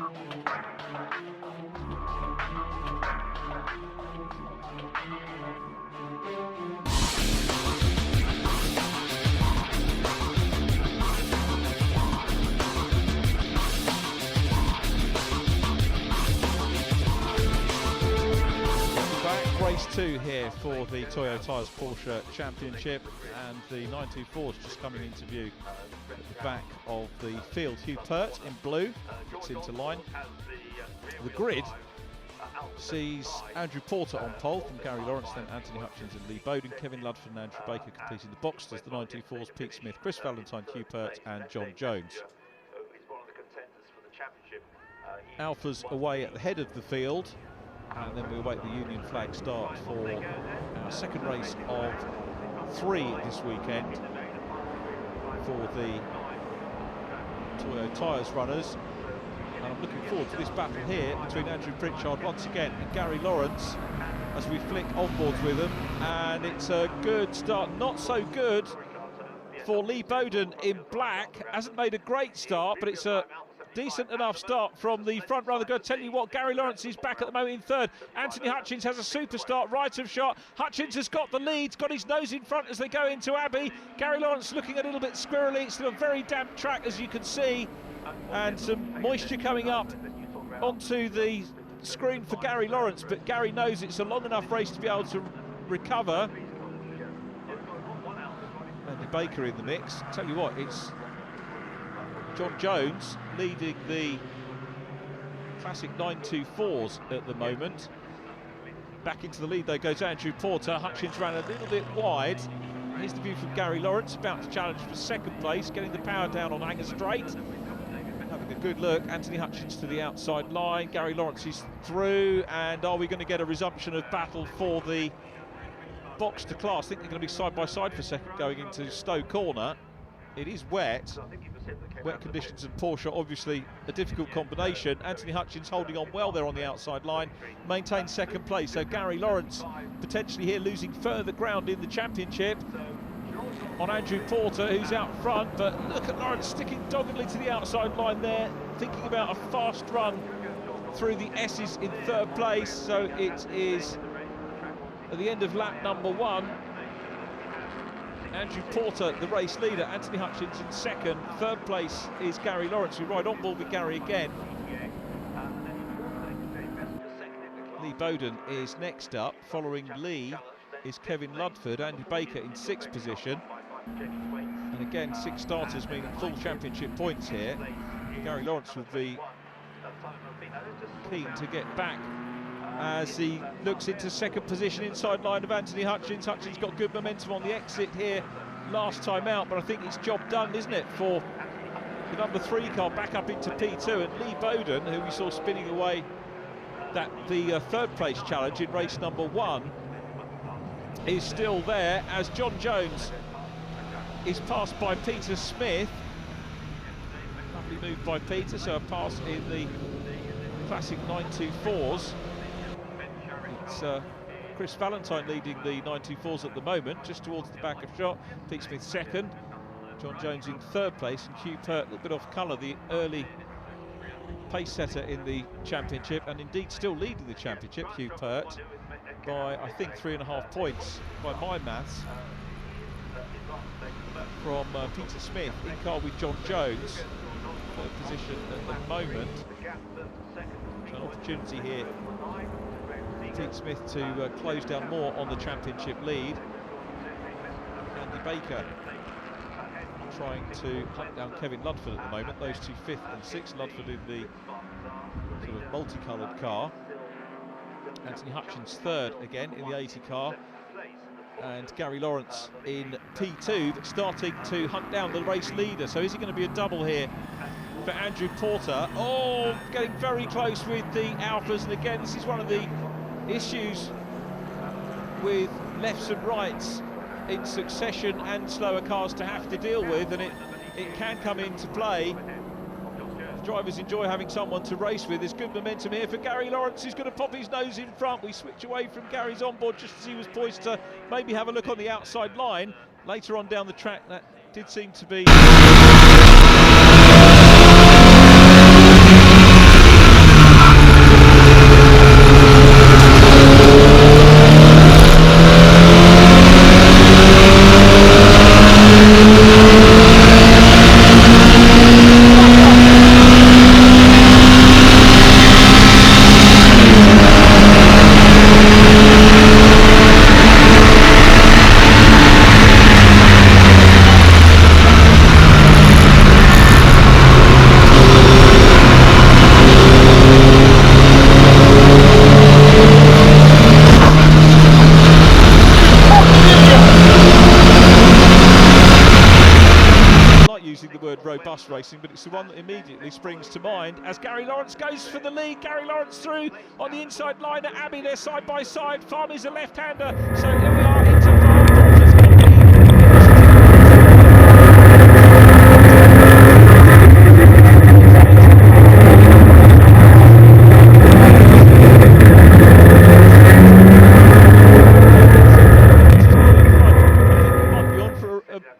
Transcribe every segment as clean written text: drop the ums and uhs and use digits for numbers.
Race 2 here for the Toyo Tires Porsche Championship, and the 924 is just coming into view at the back of the field. Hugh Pert in blue gets into line. The grid sees Andrew Porter on pole from Gary Lawrence, then Anthony Hutchins and Lee Bowden, Kevin Ludford and Andrew Baker completing the boxsters. The 924s, Pete Smith, Chris Valentine, Hugh Pert and John Jones. Alpha's away at the head of the field, and then we await the Union flag start for our second race of 3 this weekend for the Toyo Tires runners. And I'm looking forward to this battle here between Andrew Pritchard once again and Gary Lawrence as we flick onboards with them. And it's a good start, not so good for Lee Bowden in black. Hasn't made a great start, but it's a decent enough start from the front runner. Going to tell you what, Gary Lawrence is back at the moment in third. Anthony Hutchins has a super start, right of shot. Hutchins has got the lead, got his nose in front as they go into Abbey. Gary Lawrence looking a little bit squirrely. It's still a very damp track, as you can see, and some moisture coming up onto the screen for Gary Lawrence, but Gary knows it's a long enough race to be able to recover. Andy Baker in the mix. Tell you what, it's John Jones leading the classic 924s at the moment. Back into the lead though goes Andrew Porter. Hutchins ran a little bit wide. Here's the view from Gary Lawrence, about to challenge for second place, getting the power down on Hanger Straight. Having a good look, Anthony Hutchins to the outside line. Gary Lawrence is through, and are we going to get a resumption of battle for the box to class? I think they're going to be side by side for a second going into Stowe Corner. It is wet. Wet conditions and Porsche obviously a difficult combination. Anthony Hutchins holding on well there on the outside line, maintains second place. So Gary Lawrence potentially here losing further ground in the championship on Andrew Porter, who's out front. But look at Lawrence sticking doggedly to the outside line there, thinking about a fast run through the S's in third place. So it is at the end of lap number 1. Andrew Porter, the race leader, Anthony Hutchins in second. Third place is Gary Lawrence, who ride on board with Gary again. Lee Bowden is next up. Following Lee is Kevin Ludford. Andy Baker in 6th position. And again, 6 starters meaning full championship points here. Gary Lawrence will be keen to get back as he looks into second position inside line of Anthony Hutchins. Hutchins got good momentum on the exit here last time out, but I think it's job done, isn't it, for the number 3 car back up into P2. And Lee Bowden, who we saw spinning away the third place challenge in race number 1, is still there as John Jones is passed by Peter Smith. Lovely move by Peter, so a pass in the classic 924s. It's Chris Valentine leading the 924s at the moment, just towards the back of shot. Pete Smith second, John Jones in third place, and Hugh Pert a little bit off colour, the early pace setter in the championship, and indeed still leading the championship, Hugh Pert, by I think 3.5 points by my maths from Peter Smith in car with John Jones, third position at the moment. So an opportunity here Pete Smith to close down more on the championship lead. Andy Baker trying to hunt down Kevin Ludford at the moment. Those two 5th and 6th, Ludford in the sort of multicoloured car. Anthony Hutchins 3rd again in the 80 car. And Gary Lawrence in P2, but starting to hunt down the race leader. So is it going to be a double here for Andrew Porter? Oh, getting very close with the Alphas, and again this is one of the issues with lefts and rights in succession and slower cars to have to deal with, and it can come into play. The drivers enjoy having someone to race with. There's good momentum here for Gary Lawrence, who's going to pop his nose in front. We switch away from Gary's onboard just as he was poised to maybe have a look on the outside line. Later on down the track, that did seem to be word robust racing, but it's the one that immediately springs to mind as Gary Lawrence goes for the lead. Gary Lawrence through on the inside line at Abbey. They're side by side. Farmy's a left-hander, so here we are into Farm. Porter's got the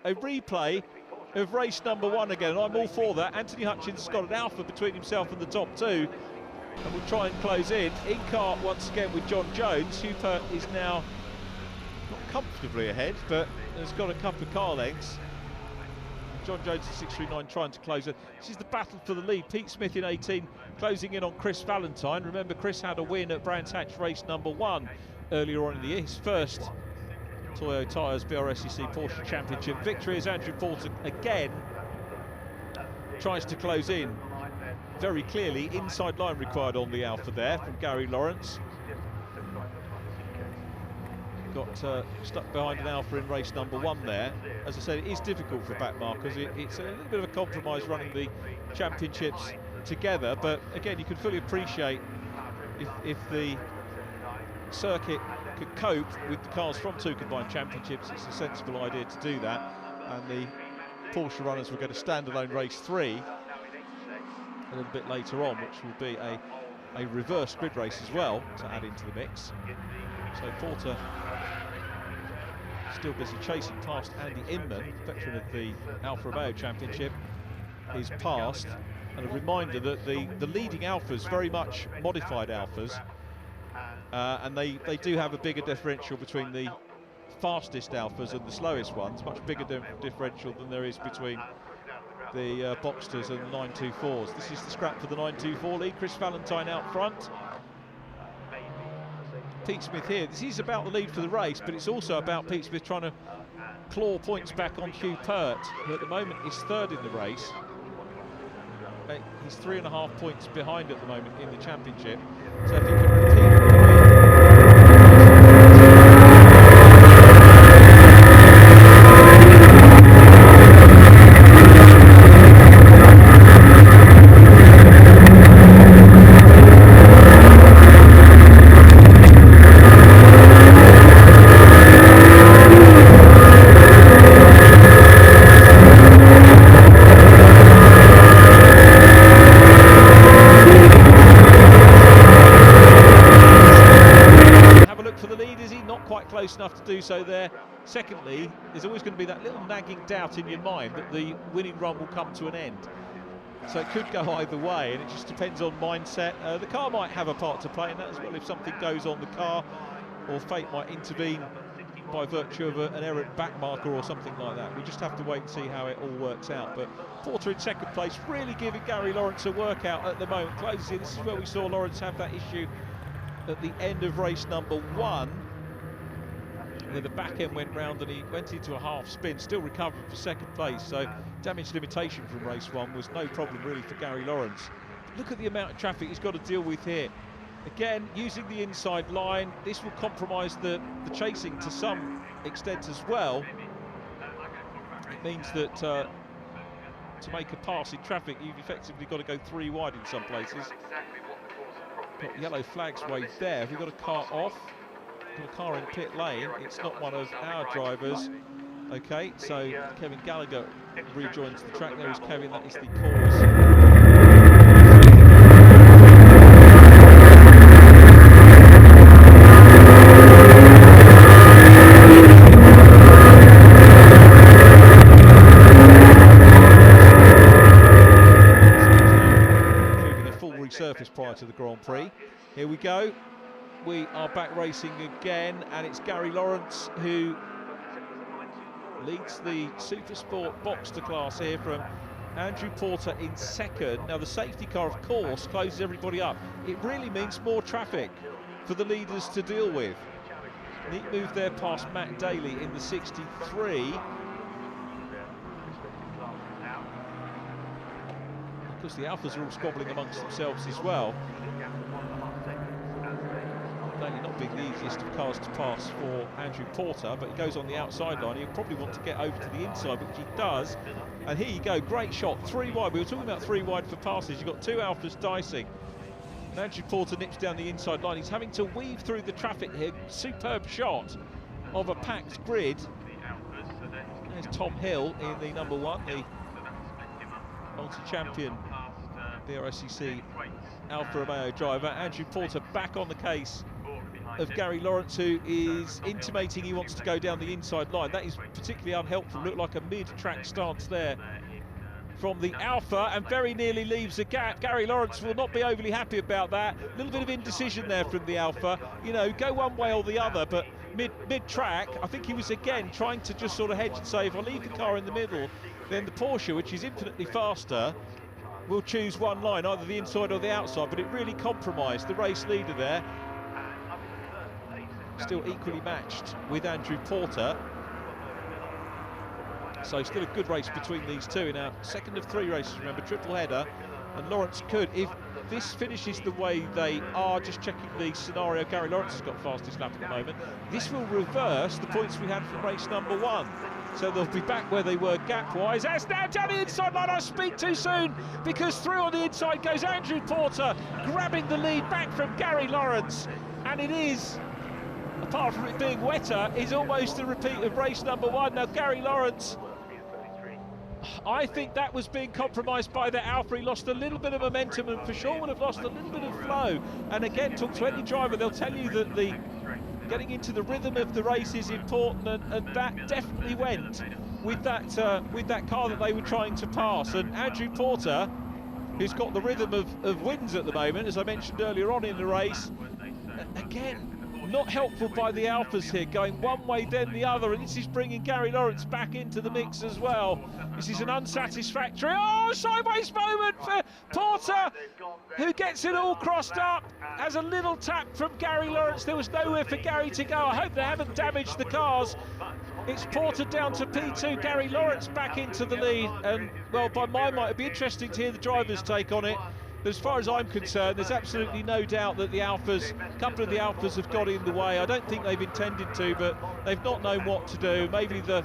a replay of race number 1 again, and I'm all for that. Anthony Hutchins has got an alpha between himself and the top 2, and we'll try and close in car once again with John Jones. Hupert is now not comfortably ahead, but has got a couple of car lengths. John Jones at 639 trying to close it. This is the battle for the lead. Pete Smith in 18 closing in on Chris Valentine. Remember, Chris had a win at Brands Hatch race number 1 earlier on in the year, his first Toyo Tires BRSCC Porsche Championship victory, as Andrew Porter again tries to close in very clearly. Inside line required on the Alpha there from Gary Lawrence. Got stuck behind an Alpha in race number 1 there. As I said, it is difficult for back markers. It's a little bit of a compromise running the championships together, but again, you can fully appreciate if the circuit could cope with the cars from 2 combined championships. It's a sensible idea to do that, and the Porsche runners will get a standalone race 3 a little bit later on, which will be a reverse grid race as well to add into the mix. So Porter still busy chasing past Andy Inman, veteran of the Alfa Romeo Championship, is past. And a reminder that the leading Alphas, very much modified Alphas, and they do have a bigger differential between the fastest Alphas and the slowest ones, much bigger differential than there is between the Boxsters and the 924s. This is the scrap for the 924 lead. Chris Valentine out front. Pete Smith here. This is about the lead for the race, but it's also about Pete Smith trying to claw points back on Hugh Pert, who at the moment is 3rd in the race. He's 3.5 points behind at the moment in the championship. So if he can repeat close enough to do so there. Secondly, there's always going to be that little nagging doubt in your mind that the winning run will come to an end. So it could go either way, and it just depends on mindset. The car might have a part to play in that as well if something goes on the car, or fate might intervene by virtue of an errant back marker or something like that. We just have to wait and see how it all works out. But Porter in 2nd place, really giving Gary Lawrence a workout at the moment. Closes in. This is where we saw Lawrence have that issue at the end of race number 1. Then the back end went round and he went into a half spin, still recovered for 2nd place. So damage limitation from race 1 was no problem really for Gary Lawrence. Look at the amount of traffic he's got to deal with here. Again, using the inside line, this will compromise the chasing to some extent as well. It means that to make a pass in traffic, you've effectively got to go 3 wide in some places. Got yellow flags waved there. We've got a car off. A car in pit lane. It's not one of our drivers. Okay, so Kevin Gallagher rejoins the track. There is Kevin. That is the cause. Including a full resurface prior to the Grand Prix. Here we go. We are back racing again, and it's Gary Lawrence who leads the Supersport Boxster class here from Andrew Porter in 2nd. Now the safety car, of course, closes everybody up. It really means more traffic for the leaders to deal with. Neat move there past Matt Daly in the 63. Because the Alphas are all squabbling amongst themselves as well. certainly not been the easiest of cars to pass for Andrew Porter, but he goes on the outside line. He'll probably want to get over to the inside, which he does. And here you go, great shot, 3 wide. We were talking about 3 wide for passes. You've got 2 Alphas dicing. And Andrew Porter nips down the inside line. He's having to weave through the traffic here. Superb shot of a packed grid. There's Tom Hill in the number 1, the multi-champion BRSCC Alfa Romeo driver. Andrew Porter back on the case of Gary Lawrence, who is intimating he wants to go down the inside line. That is particularly unhelpful. Looked like a mid-track stance there from the Alfa, and very nearly leaves a gap. Gary Lawrence will not be overly happy about that. A little bit of indecision there from the Alfa. You know, go one way or the other, but mid-track, I think he was again trying to just sort of hedge and say, if I leave the car in the middle, then the Porsche, which is infinitely faster, will choose one line, either the inside or the outside. But it really compromised the race leader there. Still equally matched with Andrew Porter. So still a good race between these two in our second of 3 races, remember, triple header. And Lawrence could, if this finishes the way they are, just checking the scenario, Gary Lawrence has got fastest lap at the moment, this will reverse the points we had from race number 1. So they'll be back where they were gap-wise. As now down the inside line, I speak too soon, because through on the inside goes Andrew Porter, grabbing the lead back from Gary Lawrence. And it is, apart from it being wetter, is almost a repeat of race number 1. Now Gary Lawrence, I think that was being compromised by the Alfa. He lost a little bit of momentum and for sure would have lost a little bit of flow. And again, talk to any driver, they'll tell you that the getting into the rhythm of the race is important, and that definitely went with that car that they were trying to pass. And Andrew Porter, who's got the rhythm of wins at the moment, as I mentioned earlier on in the race, again, not helpful by the Alphas here, going one way then the other, and this is bringing Gary Lawrence back into the mix as well. This is an unsatisfactory, sideways moment for Porter, who gets it all crossed up, has a little tap from Gary Lawrence. There was nowhere for Gary to go. I hope they haven't damaged the cars. It's Porter down to P2, Gary Lawrence back into the lead, and well, by my mind, it'd be interesting to hear the driver's take on it. But as far as I'm concerned, there's absolutely no doubt that the Alphas, a couple of the Alphas have got in the way. I don't think they've intended to, but they've not known what to do. Maybe the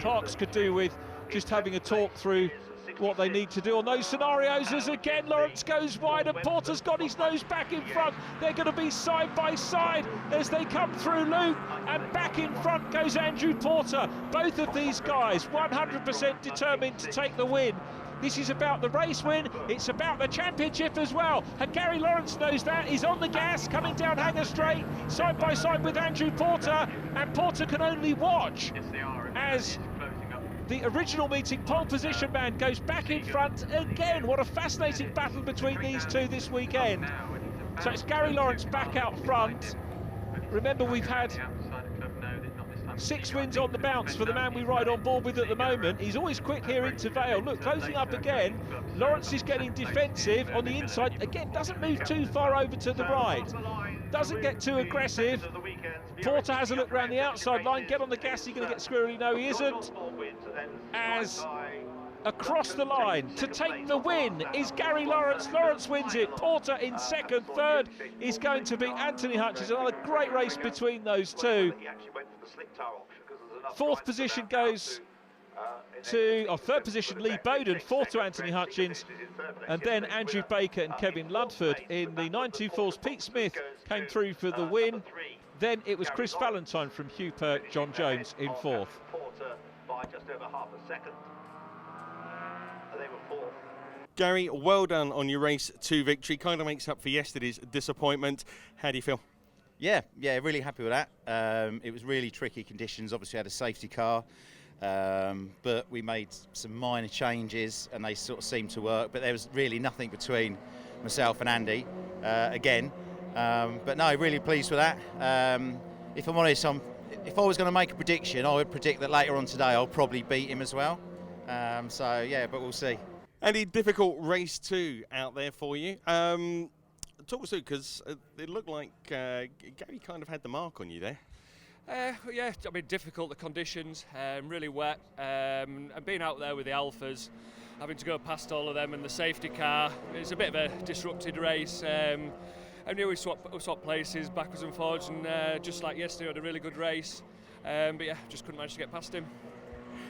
Parks could do with just having a talk through what they need to do on those scenarios, as again Lawrence goes wide and Porter's got his nose back in front. They're going to be side by side as they come through loop, and back in front goes Andrew Porter. Both of these guys 100% determined to take the win. This is about the race win, it's about the championship as well, and Gary Lawrence knows that. He's on the gas, coming down Hanger Straight, side by side with Andrew Porter, and Porter can only watch as the original meeting pole position man goes back in front again. What a fascinating battle between these two this weekend. So it's Gary Lawrence back out front. Remember, we've had 6 wins on the bounce for the man we ride on board with at the moment. He's always quick here into Vale. Look, closing up again. Lawrence is getting defensive on the inside. Again, doesn't move too far over to the right. Doesn't get too aggressive. Porter has a look around the outside line. Get on the gas, he's going to get squirrely. No, he isn't. As across the line to take the win is Gary Lawrence. Lawrence wins it. Porter in second. Third is going to be Anthony Hutchins. Another great race between those two. 4th position goes to, third position Lee Bowden, 4th to Anthony Hutchins, and then Andrew Baker and Kevin Ludford in the 924s. Pete Smith came through for the win. Then it was Chris Valentine from Hugh Perk, John Jones in 4th. Gary, well done on your race 2 victory. Kind of makes up for yesterday's disappointment. How do you feel? Yeah, really happy with that. It was really tricky conditions. Obviously, had a safety car, but we made some minor changes, and they sort of seemed to work. But there was really nothing between myself and Andy again. But no, really pleased with that. If I'm honest, if I was going to make a prediction, I would predict that later on today I'll probably beat him as well. So yeah, but we'll see. Andy, difficult race 2 out there for you. Talk us through, because it looked like Gary kind of had the mark on you there. Yeah, I mean, difficult, the conditions, really wet, and being out there with the Alphas, having to go past all of them and the safety car, it's a bit of a disrupted race. I knew we swapped places backwards and forwards, and just like yesterday, we had a really good race. But yeah, just couldn't manage to get past him.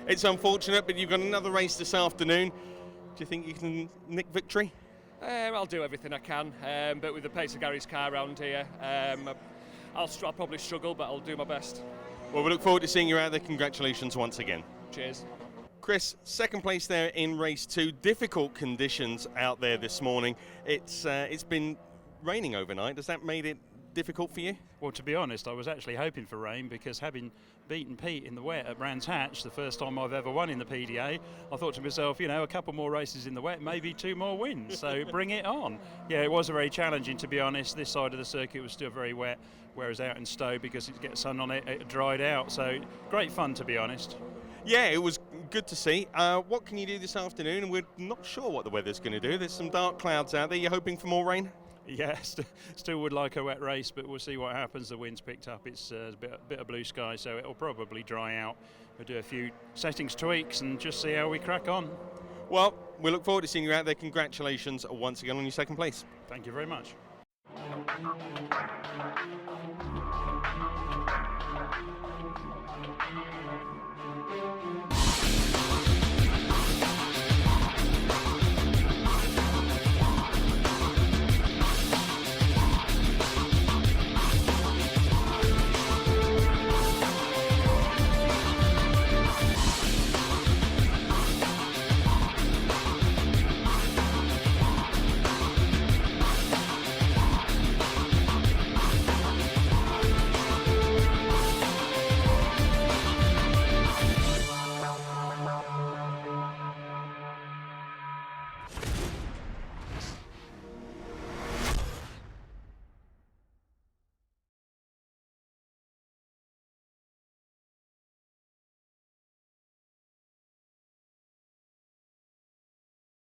It's unfortunate, but you've got another race this afternoon. Do you think you can nick victory? I'll do everything I can, but with the pace of Gary's car around here, I'll probably struggle, but I'll do my best. Well, we look forward to seeing you out there. Congratulations once again. Cheers. Chris, second place there in race 2. Difficult conditions out there this morning. It's been raining overnight. Has that made it difficult for you? Well, to be honest, I was actually hoping for rain, because having beaten Pete in the wet at Brands Hatch, the first time I've ever won in the PDA, I thought to myself, you know, a couple more races in the wet, maybe 2 more wins, so bring it on. Yeah, it was very challenging, to be honest. This side of the circuit was still very wet, whereas out in Stowe, because it gets sun on it, it dried out, so great fun, to be honest. Yeah, it was good to see. What can you do this afternoon? And we're not sure what the weather's going to do. There's some dark clouds out there. You're hoping for more rain? Yeah, still would like a wet race, but we'll see what happens. The wind's picked up. It's a bit of blue sky, so it'll probably dry out. We'll do a few settings tweaks and just see how we crack on. Well, we look forward to seeing you out there. Congratulations once again on your second place. Thank you very much.